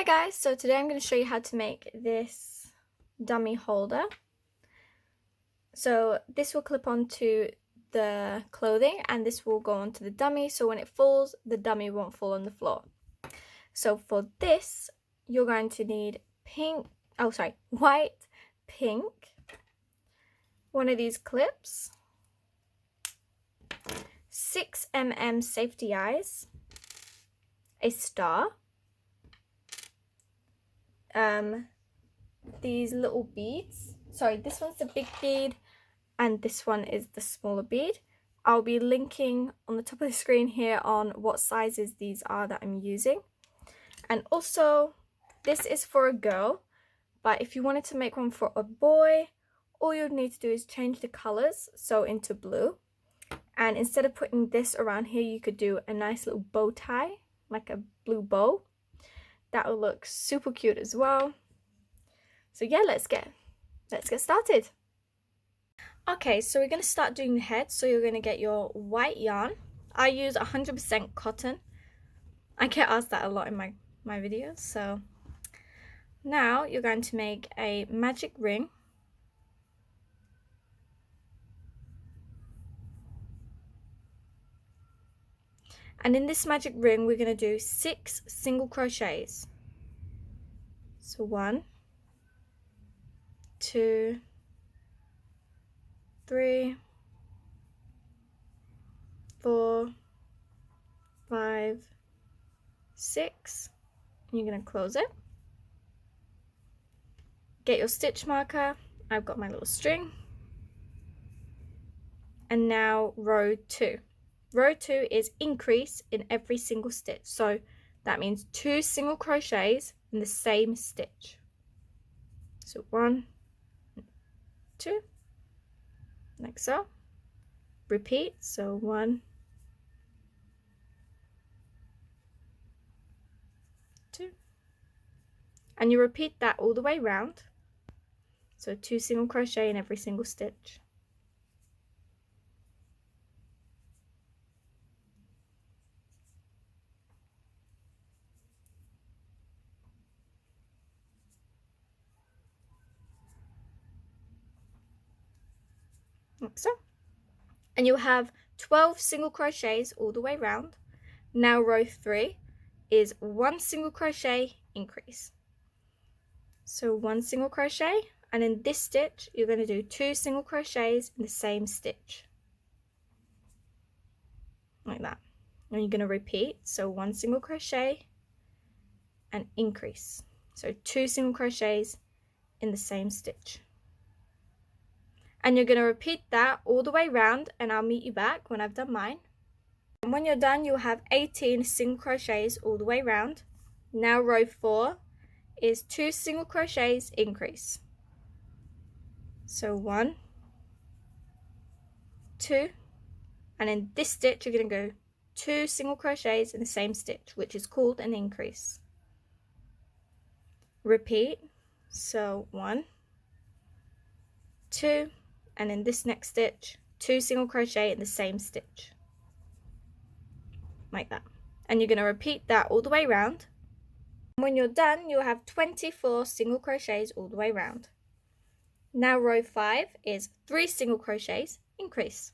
Hi guys, so today I'm going to show you how to make this dummy holder. So this will clip onto the clothing and this will go onto the dummy, so when it falls, the dummy won't fall on the floor. So for this, you're going to need white, pink, one of these clips, 6mm safety eyes, a star, these little beads. Sorry, this one's the big bead and this one is the smaller bead. I'll be linking on the top of the screen here on what sizes these are that I'm using. And also, this is for a girl, but if you wanted to make one for a boy, all you'd need to do is change the colors, so into blue. And instead of putting this around here, you could do a nice little bow tie, like a blue bow. That will look super cute as well. So yeah, let's get started. Okay, so we're going to start doing the head. So you're going to get your white yarn. I use 100% cotton. I get asked that a lot in my videos. So now you're going to make a magic ring. And in this magic ring, we're going to do 6 single crochets. So 1, 2, 3, 4, 5, 6. And you're going to close it. Get your stitch marker. I've got my little string. And now row 2. Row 2 is increase in every single stitch. So that means 2 single crochets in the same stitch. So 1, 2, like so. Repeat. So 1, 2. And you repeat that all the way around. So 2 single crochet in every single stitch. Like so. And you'll have 12 single crochets all the way around. Now row 3 is 1 single crochet increase. So 1 single crochet, and in this stitch you're going to do 2 single crochets in the same stitch. Like that. And you're going to repeat, so 1 single crochet and increase. So 2 single crochets in the same stitch. And you're going to repeat that all the way around, and I'll meet you back when I've done mine. And when you're done, you'll have 18 single crochets all the way around. Now row 4 is 2 single crochets increase. So 1, 2, and in this stitch you're going to go 2 single crochets in the same stitch, which is called an increase. Repeat, so 1, 2, and in this next stitch 2 single crochet in the same stitch, like that. And you're going to repeat that all the way around. When you're done, you'll have 24 single crochets all the way around. Now row 5 is 3 single crochets increase.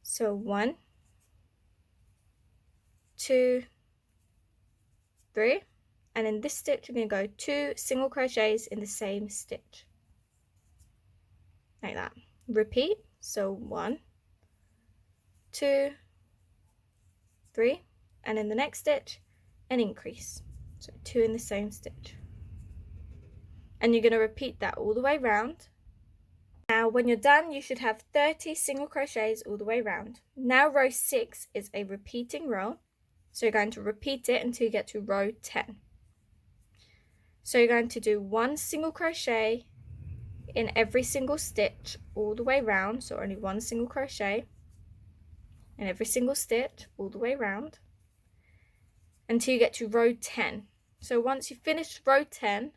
So 1, 2, 3, and in this stitch you're going to go 2 single crochets in the same stitch, like that. Repeat, so 1, 2, 3, and in the next stitch an increase, so 2 in the same stitch. And you're going to repeat that all the way around. Now when you're done, you should have 30 single crochets all the way around. Now row 6 is a repeating row, so you're going to repeat it until you get to row 10. So you're going to do 1 single crochet in every single stitch all the way around, so only 1 single crochet in every single stitch all the way around until you get to row 10. So once you finish row 10,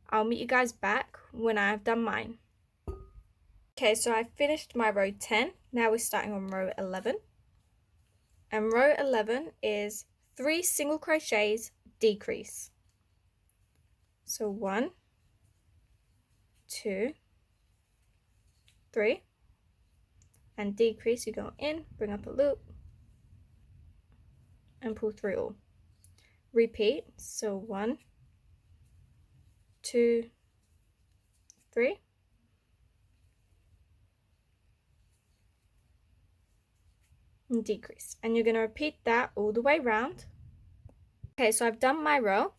I'll meet you guys back when I've done mine. Okay, so I finished my row 10. Now we're starting on row 11. And row 11 is 3 single crochets decrease. So 1, 2, 3, and decrease. You go in, bring up a loop, and pull through all. Repeat. So 1, 2, 3, and decrease. And you're going to repeat that all the way around. Okay, so I've done my row,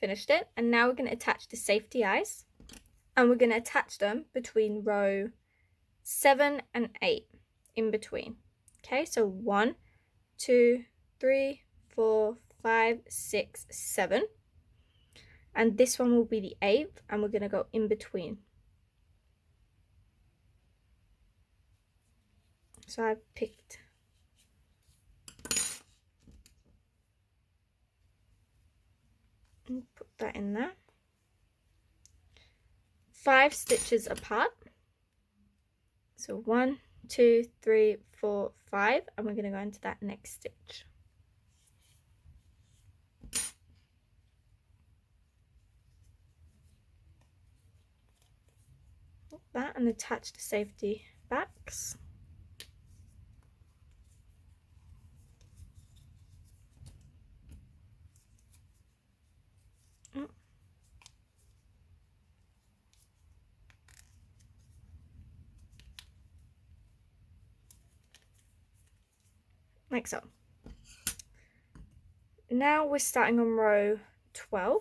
finished it, and now we're going to attach the safety eyes, and we're going to attach them between row 7 and 8 in between. Okay, so 1, 2, 3, 4, 5, 6, 7, and this one will be the 8th, and we're going to go in between. So I've picked and put that in there. 5 stitches apart. So 1, 2, 3, 4, 5, and we're going to go into that next stitch. Like that, and attach the safety backs. Like so. Now we're starting on row 12.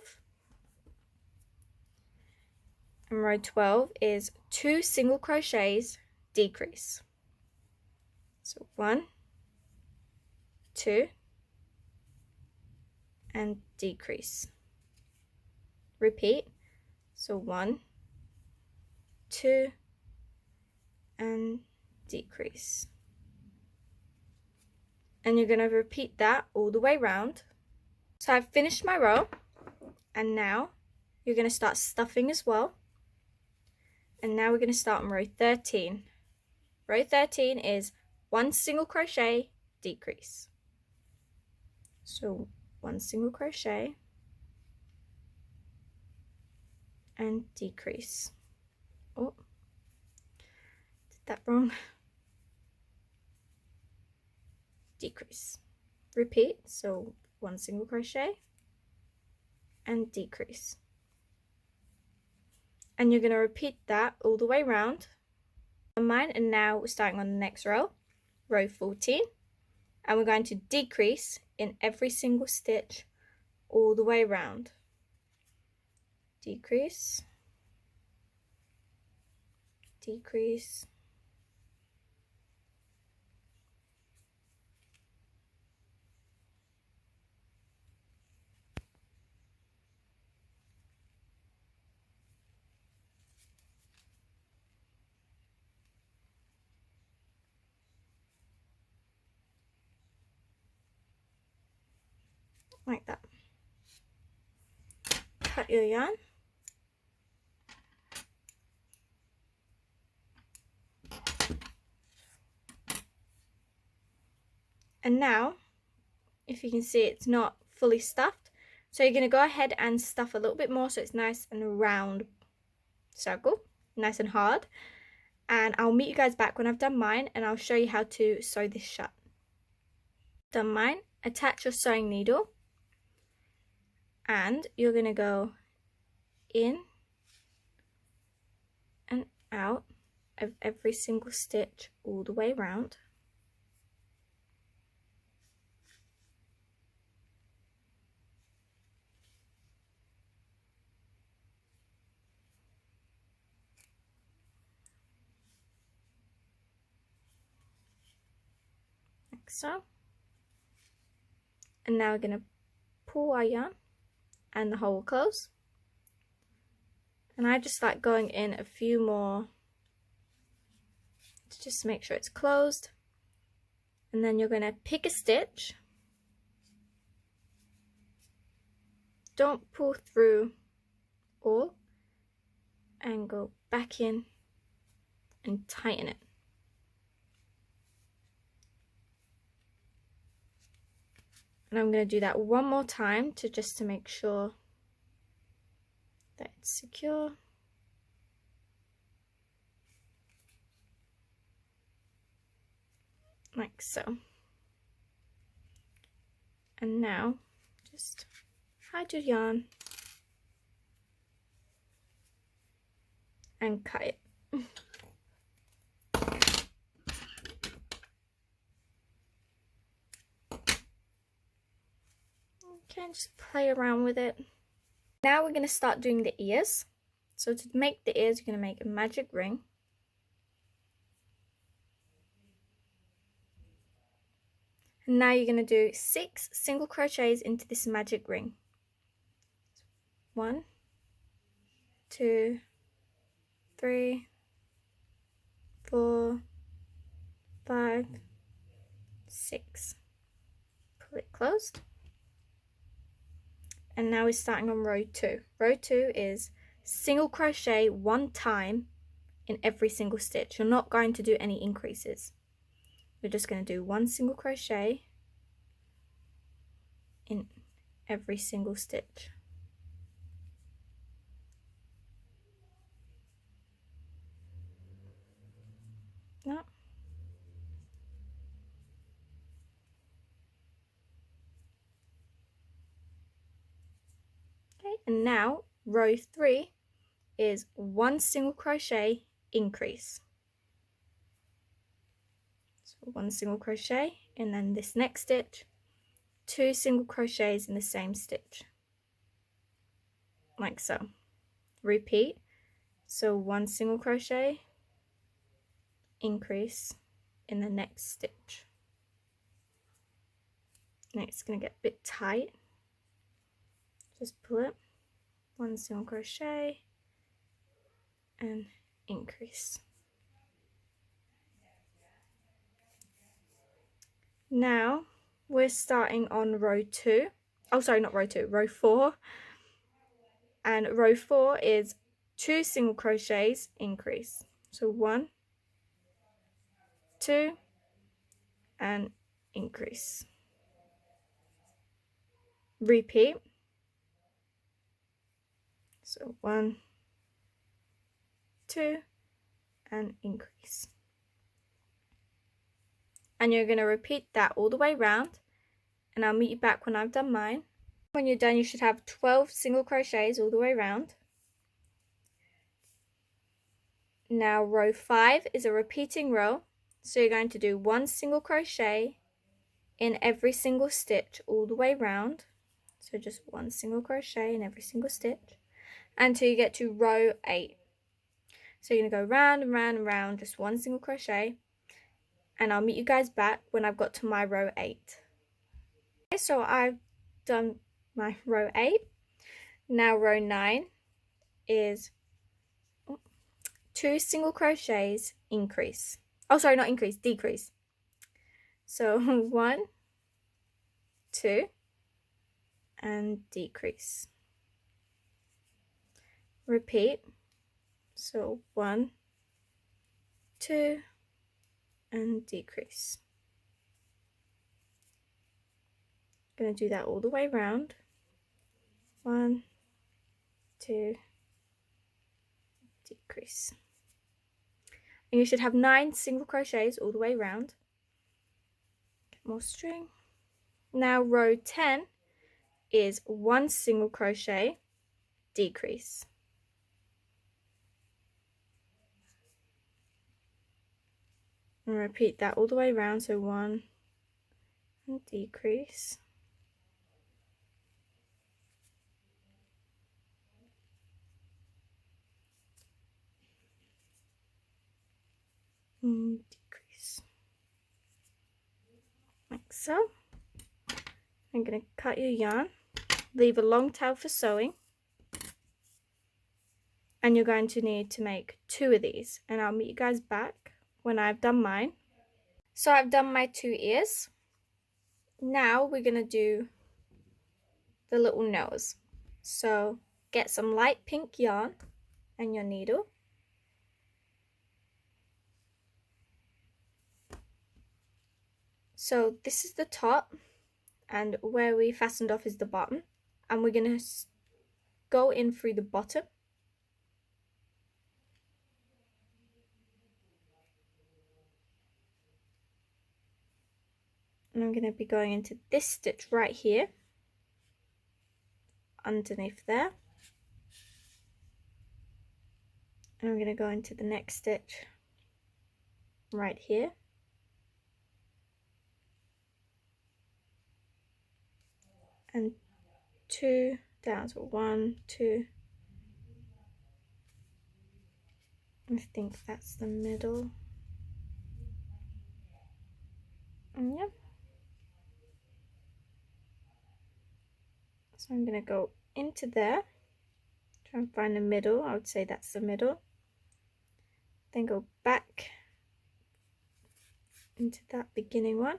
And row 12 is 2 single crochets, decrease. So 1, 2, and decrease. Repeat. So 1, 2, and decrease. And you're going to repeat that all the way around. So I've finished my row, and now you're going to start stuffing as well. And now we're going to start on row 13. Row 13 is 1 single crochet, decrease. So 1 single crochet and decrease. Oh, did that wrong. Decrease. Repeat. So 1 single crochet and decrease. And you're going to repeat that all the way around on mine. And now we're starting on the next row, row 14, and we're going to decrease in every single stitch all the way around. Decrease, decrease, like that. Cut your yarn. And now, if you can see, it's not fully stuffed. So you're going to go ahead and stuff a little bit more so it's nice and round circle, nice and hard. And I'll meet you guys back when I've done mine, and I'll show you how to sew this shut. Done mine, attach your sewing needle, and you're going to go in and out of every single stitch all the way around. Like so. And now we're going to pull our yarn and the hole will close. And I just like going in a few more to just make sure it's closed. And then you're going to pick a stitch. Don't pull through all, and go back in and tighten it. And I'm going to do that one more time to make sure that it's secure. Like so. And now just hide your yarn and cut it. Okay, just play around with it. Now we're going to start doing the ears. So to make the ears, you're going to make a magic ring. And now you're going to do 6 single crochets into this magic ring. 1, 2, 3, 4, 5, 6. Pull it closed. And now we're starting on row 2. Row 2 is single crochet 1 time in every single stitch. You're not going to do any increases. You're just going to do 1 single crochet in every single stitch. No. Okay, and now row 3 is 1 single crochet increase. So 1 single crochet, and then this next stitch 2 single crochets in the same stitch, like so. Repeat. So 1 single crochet increase in the next stitch. Now it's going to get a bit tight. Just pull it. 1 single crochet and increase. Now we're starting on row 2. Oh, sorry, not row 2, row 4. And row 4 is 2 single crochets increase. So 1, 2, and increase. Repeat. So 1, 2, and increase. And you're going to repeat that all the way around, and I'll meet you back when I've done mine. When you're done, you should have 12 single crochets all the way around. Now row 5 is a repeating row, so you're going to do 1 single crochet in every single stitch all the way around. So just 1 single crochet in every single stitch until you get to row 8. So you're going to go round and round and round, just 1 single crochet, and I'll meet you guys back when I've got to my row 8. Okay, so I've done my row 8. Now row 9 is 2 single crochets increase. Oh, sorry, not increase, decrease. So 1, 2, and decrease. Repeat. So 1, 2, and decrease. Going to do that all the way around. 1, 2, decrease. And you should have 9 single crochets all the way around. Get more string. Now row 10 is 1 single crochet decrease. And repeat that all the way around, so 1 and decrease. And decrease. Like so. I'm going to cut your yarn, leave a long tail for sewing, and you're going to need to make 2 of these, and I'll meet you guys back when I've done mine. So I've done my 2 ears. Now we're going to do the little nose. So get some light pink yarn and your needle. So this is the top, and where we fastened off is the bottom, and we're going to go in through the bottom. And I'm going to be going into this stitch right here, underneath there. And I'm going to go into the next stitch right here. And 2 down, so 1, 2. I think that's the middle. And yeah. So I'm going to go into there, try and find the middle. I would say that's the middle. Then go back into that beginning one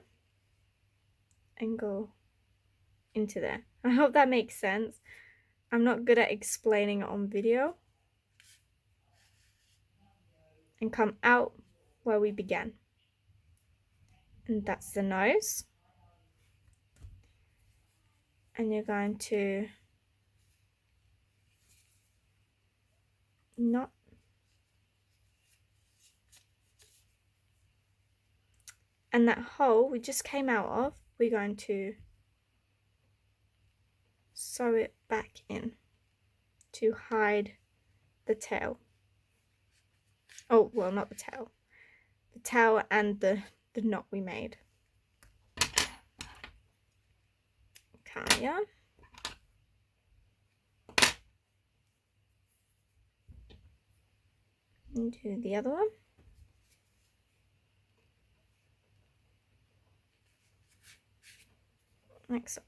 and go into there. I hope that makes sense. I'm not good at explaining it on video. And come out where we began. And that's the nose. And you're going to knot. And that hole we just came out of, we're going to sew it back in to hide the tail. Oh, well, not the tail. The tail and the knot we made. Okay, yeah. And do the other one. Like so.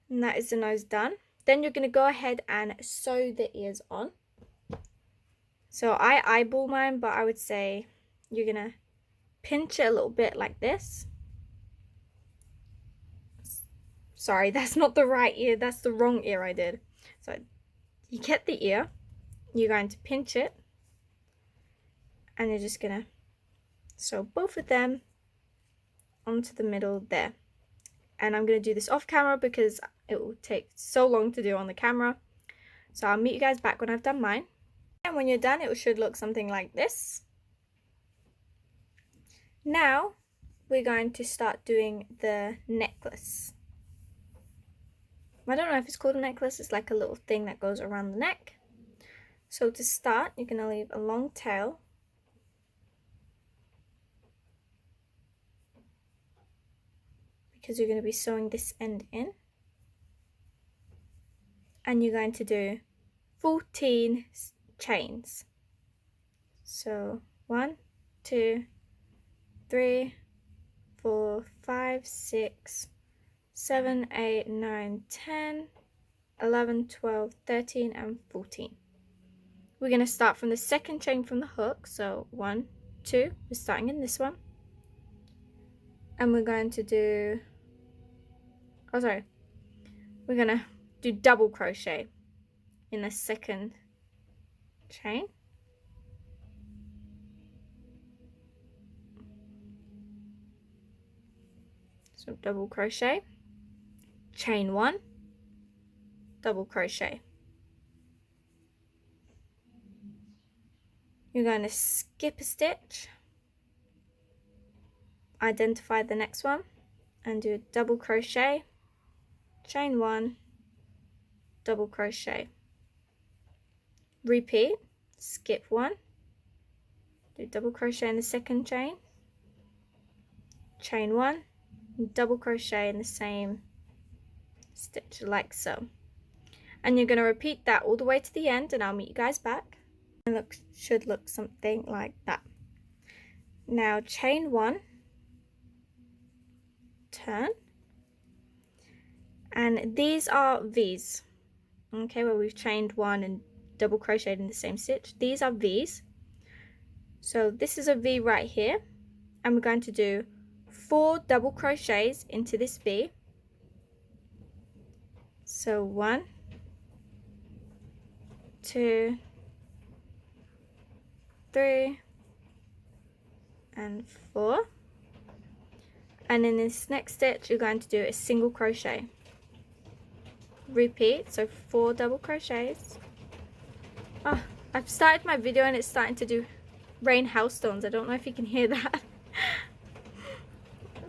And that is the nose done. Then you're going to go ahead and sew the ears on. So I eyeball mine, but I would say you're going to pinch it a little bit like this. Sorry, that's not the right ear, that's the wrong ear I did. So you get the ear, you're going to pinch it, and you're just going to sew both of them onto the middle there. And I'm going to do this off camera because it will take so long to do on the camera. So I'll meet you guys back when I've done mine. And when you're done, it should look something like this. Now we're going to start doing the necklace. I don't know if it's called a necklace, it's like a little thing that goes around the neck. So to start, you're going to leave a long tail. Because you're going to be sewing this end in. And you're going to do 14 chains. So 1, 2, 3, 4, 5, 6, 7, 8, 9, 10, 11, 12, 13, and 14. We're going to start from the second chain from the hook. So 1, 2, we're starting in this one. And we're going to do, we're going to do double crochet in the second chain. So double crochet, chain 1, double crochet. You're going to skip a stitch, identify the next one, and do a double crochet, chain 1, double crochet. Repeat, skip 1, do double crochet in the second chain, chain 1, double crochet in the same stitch like so. And you're going to repeat that all the way to the end, and I'll meet you guys back. And it should look something like that. Now chain 1, turn, and these are V's, okay, where we've chained 1 and double crocheted in the same stitch. These are V's. So this is a V right here, and we're going to do 4 double crochets into this V. So 1, 2, 3, and 4, and in this next stitch you're going to do a single crochet. Repeat, so 4 double crochets. Oh, I've started my video and it's starting to do rain hailstones. I don't know if you can hear that.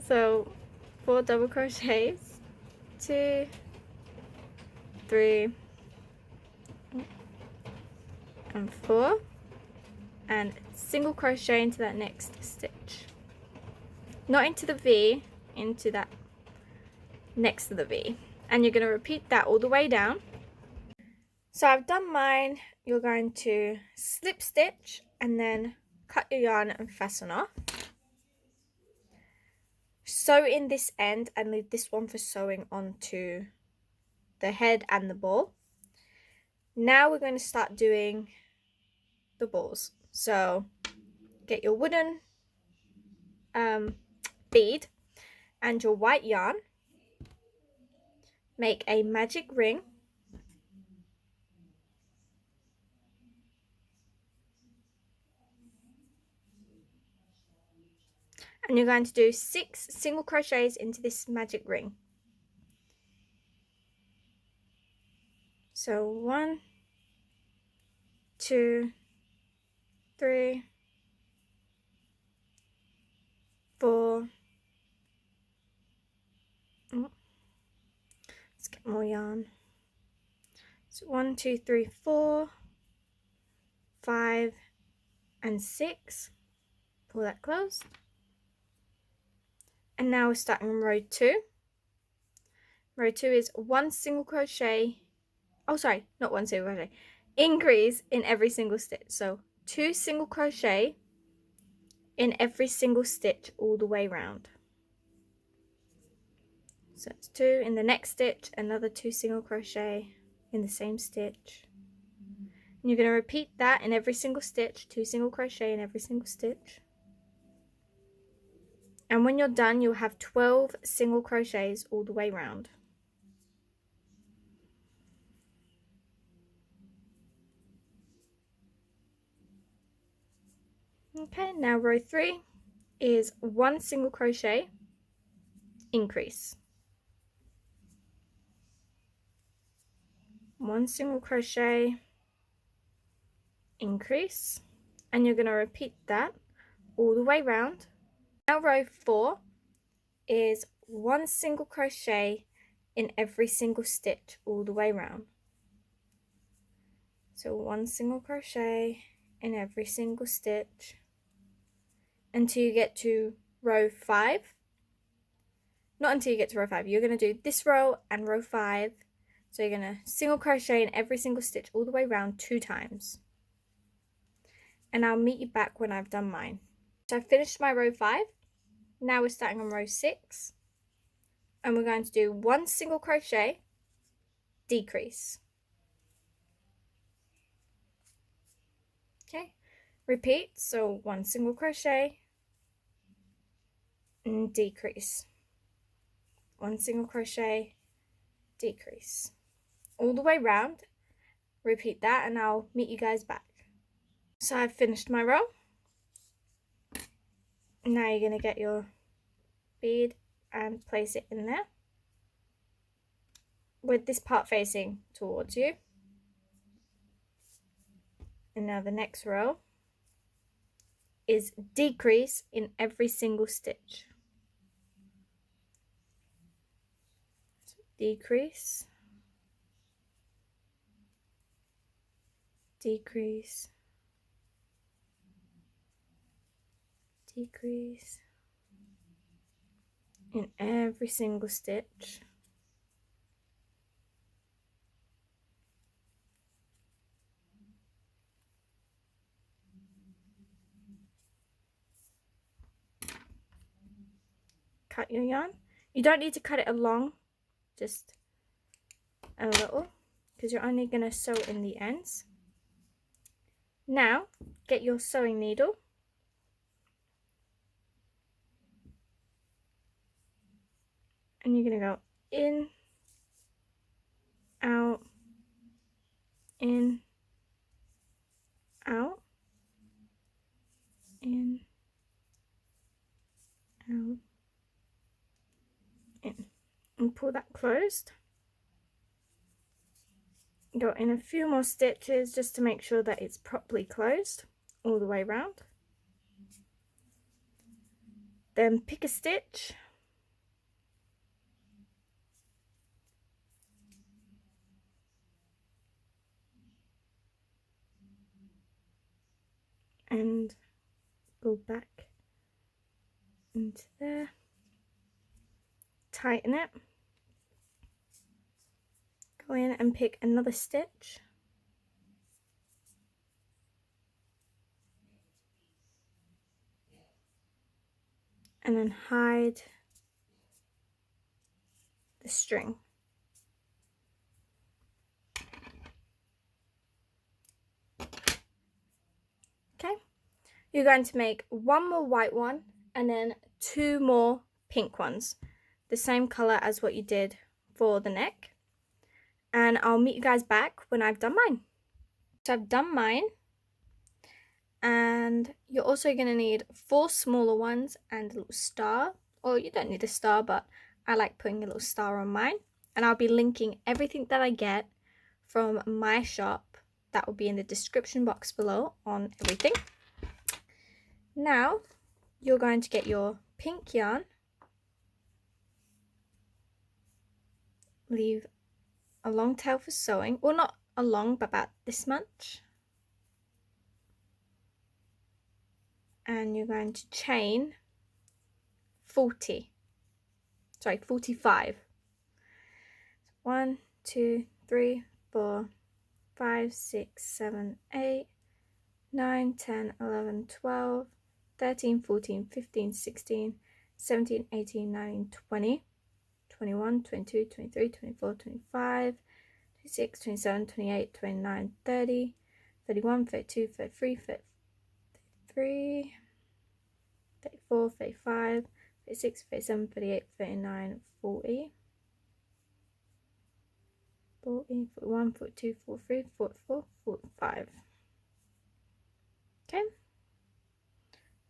So 4 double crochets, 2, 3, and 4, and single crochet into that next stitch. Not into the V, into that next to the V. And you're going to repeat that all the way down. So I've done mine. You're going to slip stitch and then cut your yarn and fasten off. Sew in this end and leave this one for sewing onto the head and the ball. Now we're going to start doing the balls. So get your wooden bead and your white yarn. Make a magic ring. And you're going to do 6 single crochets into this magic ring. So 1, 2, 3, 4. Let's get more yarn. So 1, 2, 3, 4, 5, and 6. Pull that close. And now we're starting on row 2. Row 2 is 1 single crochet. Oh, sorry, not 1 single crochet. Increase in every single stitch. So 2 single crochet in every single stitch all the way around. So it's 2 in the next stitch, another 2 single crochet in the same stitch. And you're going to repeat that in every single stitch, 2 single crochet in every single stitch. And when you're done, you'll have 12 single crochets all the way around. Okay, now row 3 is 1 single crochet, increase. 1 single crochet, increase. And you're going to repeat that all the way around. Now row 4 is 1 single crochet in every single stitch all the way around. So 1 single crochet in every single stitch until you get to row 5. Not until you get to row 5. You're going to do this row and row 5. So you're going to single crochet in every single stitch all the way around 2 times. And I'll meet you back when I've done mine. So I've finished my row 5. Now we're starting on row 6. And we're going to do 1 single crochet, decrease. Okay, repeat. So 1 single crochet and decrease. 1 single crochet, decrease. All the way round. Repeat that and I'll meet you guys back. So I've finished my row. Now you're going to get your bead and place it in there with this part facing towards you. And now the next row is decrease in every single stitch. So decrease, decrease, decrease in every single stitch. Cut your yarn. You don't need to cut it along, just a little, because you're only going to sew in the ends. Now get your sewing needle and you're going to go in, out, in, out, in, in and pull that closed. Go in a few more stitches just to make sure that it's properly closed all the way around. Then pick a stitch and go back into there, tighten it, go in and pick another stitch, and then hide the string. Okay, you're going to make one more white one and then 2 more pink ones, the same color as what you did for the neck, and I'll meet you guys back when I've done mine. So I've done mine, and you're also going to need 4 smaller ones and a little star, or you don't need a star, but I like putting a little star on mine, and I'll be linking everything that I get from my shop. That will be in the description box below on everything. Now you're going to get your pink yarn, leave a long tail for sewing, well, not a long, but about this much, and you're going to chain 45. 1, 2, 3, 4, 5, 6, 7, 8, 9, 10, 11, 12, 13, 14, 15, 16, 17, 18, 19, 20, 21, 22, 23, 24, 25, 26, 27, 28, 29, 30, 31, 32, 33, 34, 35, 36, 37, 38, 39, 40, 41, 42, 43, 44, 45. Okay,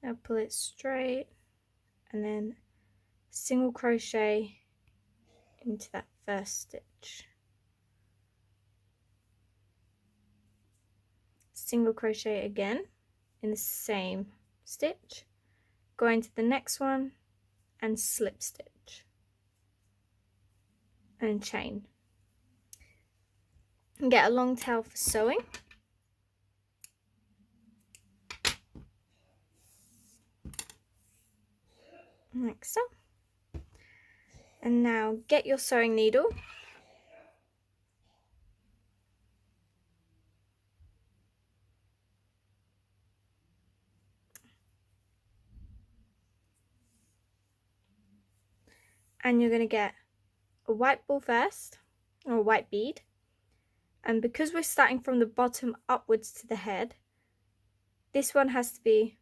now pull it straight and then single crochet into that first stitch, single crochet again in the same stitch, go into the next one and slip stitch and chain, and get a long tail for sewing. Like so. And now get your sewing needle and you're going to get a white ball first, or a white bead, and because we're starting from the bottom upwards to the head, this one has to be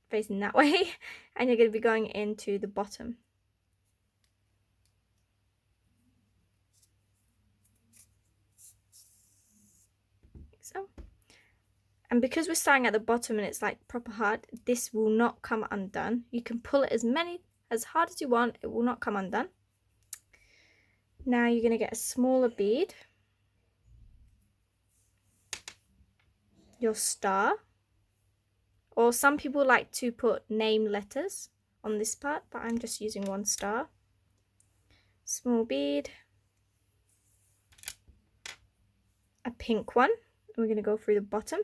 facing that way and you're going to be going into the bottom. Like so. And because we're starting at the bottom and it's like proper hard, this will not come undone. You can pull it as hard as you want, it will not come undone. Now you're going to get a smaller bead, your star, or some people like to put name letters on this part, but I'm just using one star. Small bead, a pink one, and we're going to go through the bottom.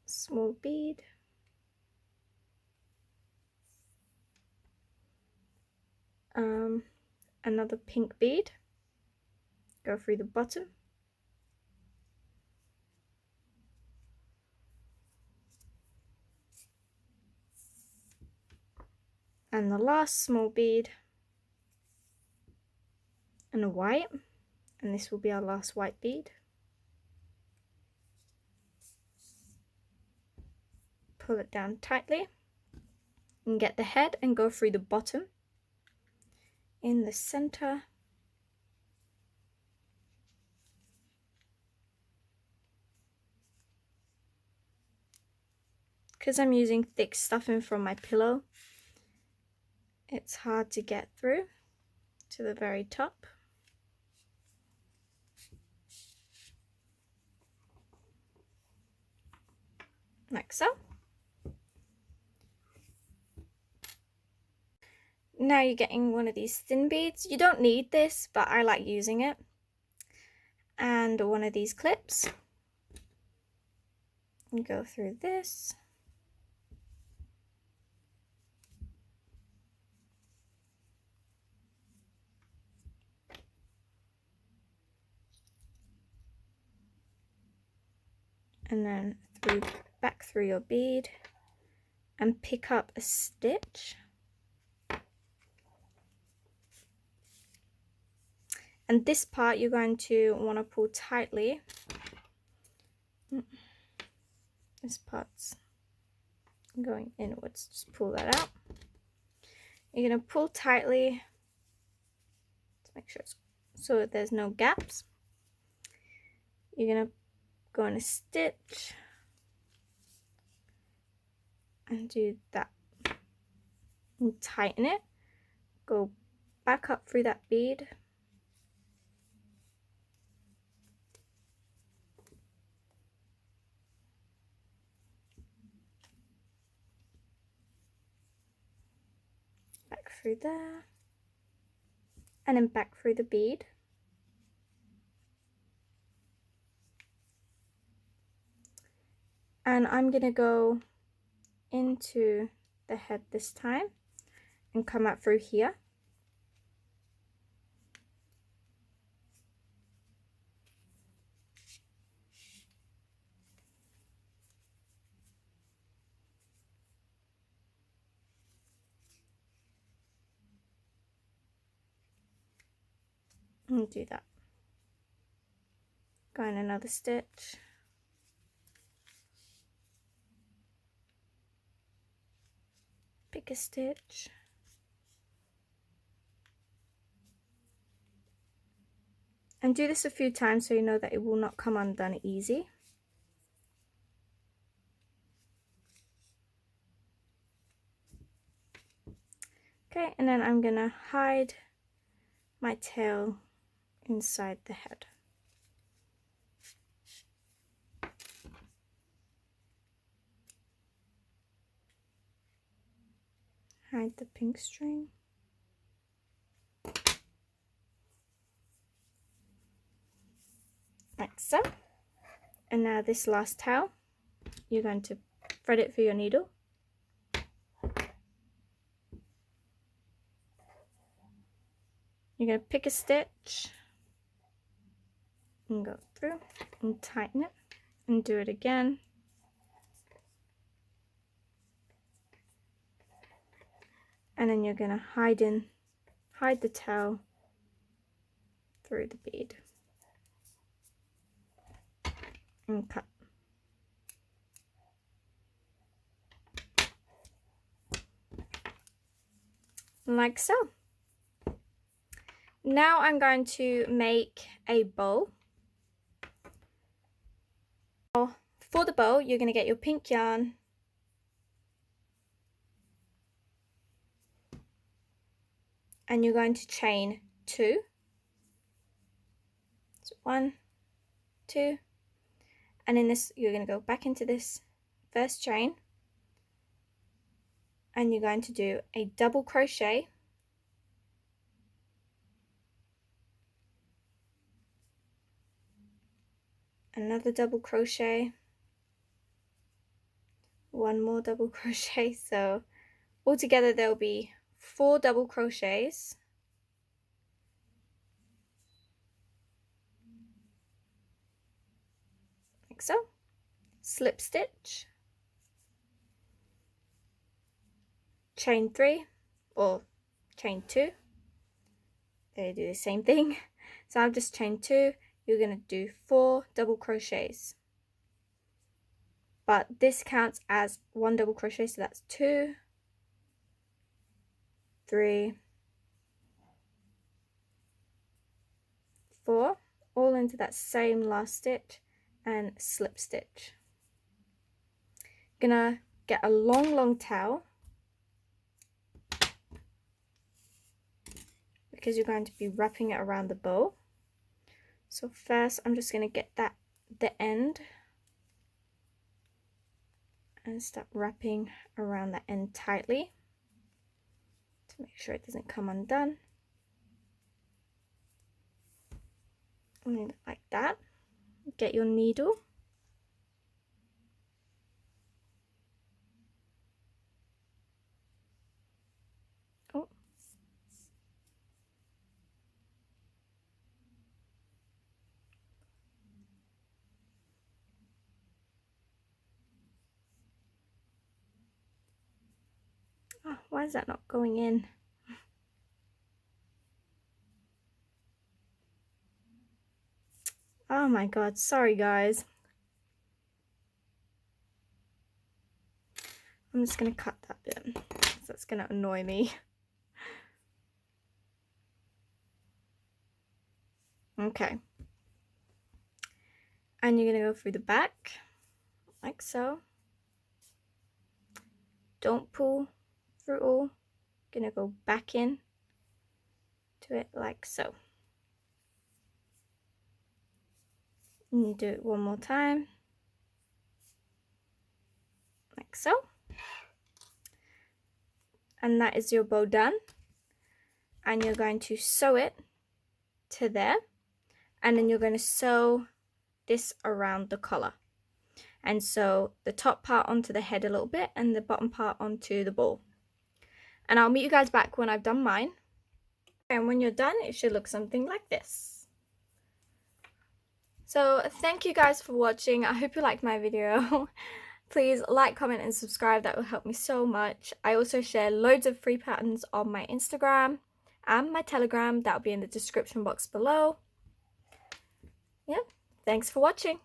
Small bead, another pink bead, go through the bottom, and the last small bead, and a white, and this will be our last white bead. Pull it down tightly and get the head and go through the bottom in the center. because I'm using thick stuffing from my pillow, it's hard to get through to the very top. Like so. Now you're getting one of these thin beads. You don't need this, but I like using it. And one of these clips. And go through this. And then back through your bead and pick up a stitch. And this part you're going to want to pull tightly. This part's going inwards, just pull that out. You're going to pull tightly to make sure so there's no gaps. You're going to go in a stitch and do that and tighten it. Go back up through that bead. Back through there. And then back through the bead. And I'm going to go into the head this time and come out through here. And do that. Go in another stitch. Pick a stitch. And do this a few times so you know that it will not come undone easy. Okay, and then I'm gonna hide my tail inside the head. Hide the pink string. Like so. And now this last tail, you're going to thread it through your needle. You're going to pick a stitch and go through and tighten it and do it again. And then you're going to hide the tail through the bead and cut. Like so. Now I'm going to make a bow. For the bow, you're going to get your pink yarn and you're going to chain 2. So 1, 2, and in this you're going to go back into this first chain and you're going to do a double crochet, another double crochet, one more double crochet. So altogether there'll be 4 double crochets, like so, slip stitch, chain 3 or chain 2, they do the same thing. So I've just chained 2. You're going to do 4 double crochets, but this counts as 1 double crochet, so that's 2, 3, 4, all into that same last stitch and slip stitch. Gonna get a long towel, because you're going to be wrapping it around the bow. So first I'm just going to get the end and start wrapping around that end tightly to make sure it doesn't come undone. And like that. Get your needle. Oh. Oh, why is that not going in? Oh my god, sorry guys. I'm just gonna cut that bit, because that's gonna annoy me. Okay. And you're gonna go through the back, like so. Don't pull through all. Gonna go back in to it like so. And you do it one more time, like so. And that is your bow done. And you're going to sew it to there, and then you're going to sew this around the collar, and sew the top part onto the head a little bit and the bottom part onto the ball. And I'll meet you guys back when I've done mine. And when you're done, it should look something like this. So thank you guys for watching. I hope you liked my video. Please like, comment and subscribe. That will help me so much. I also share loads of free patterns on my Instagram and my Telegram. That will be in the description box below. Yeah, thanks for watching.